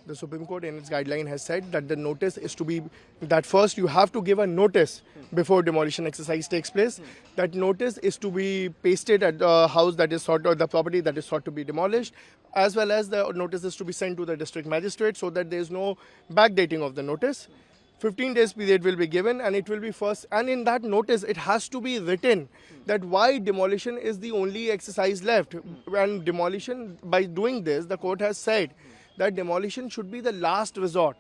The Supreme Court in its guideline has said that the notice is to be, that first you have to give a notice before demolition exercise takes place. That notice is to be pasted at the house that is sought, or the property that is sought to be demolished, as well as the notice is to be sent to the district magistrate so that there is no backdating of the notice. 15 days period will be given, and it will be first, and in that notice it has to be written that why demolition is the only exercise left. And demolition, by doing this, the court has said that demolition should be the last resort.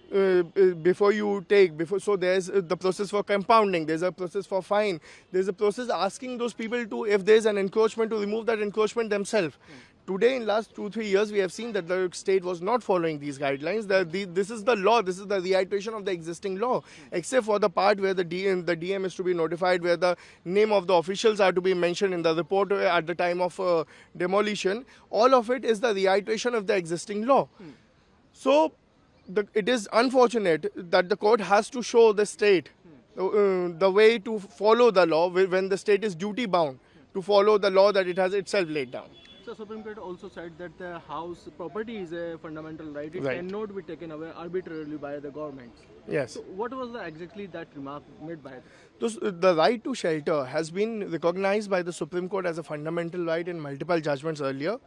Before you take, so there's the process for compounding, there's a process for fine, there's a process asking those people to, if there's an encroachment, to remove that encroachment themselves. Today, in last 2-3 years, we have seen that the state was not following these guidelines. This is the law, this is the reiteration of the existing law, except for the part where the DM is to be notified, where the name of the officials are to be mentioned in the report at the time of demolition. All of it is the reiteration of the existing law. So, it is unfortunate that the court has to show the state the way to follow the law when the state is duty bound to follow the law that it has itself laid down. So Supreme Court also said that the house property is a fundamental right. It cannot be taken away arbitrarily by the government. Yes. So what was exactly that remark made by it? The right to shelter has been recognized by the Supreme Court as a fundamental right in multiple judgments earlier.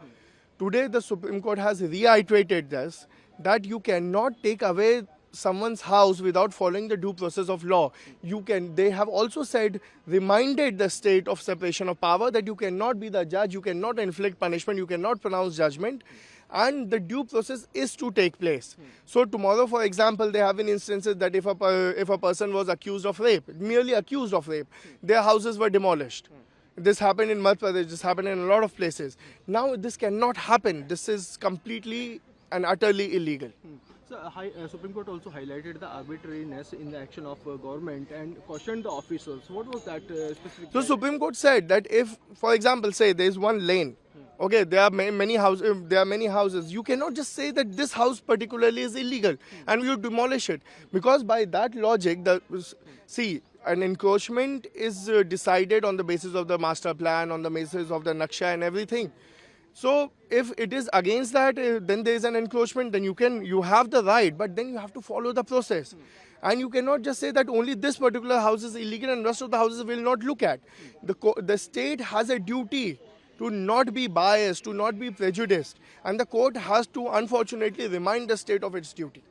Today, the Supreme Court has reiterated this, that you cannot take away someone's house without following the due process of law. They have also said, reminded the state of separation of power, that you cannot be the judge, you cannot inflict punishment, you cannot pronounce judgment, and the due process is to take place. So tomorrow, for example, there have been instances that if a person was accused of rape, merely accused of rape, their houses were demolished. This happened in Madhya Pradesh, this happened in a lot of places. Now this cannot happen. This is completely and utterly illegal. So, Supreme Court also highlighted the arbitrariness in the action of government and cautioned the officials. What was that specific? So, Supreme Court said that if, for example, say there is one lane, okay, there are many houses. You cannot just say that this house particularly is illegal and you demolish it, because by that logic, an encroachment is decided on the basis of the master plan, on the basis of the Naksha and everything. So if it is against that, then there is an encroachment, then you have the right, but then you have to follow the process. And you cannot just say that only this particular house is illegal and rest of the houses will not look at. The state has a duty to not be biased, to not be prejudiced. And the court has to, unfortunately, remind the state of its duty.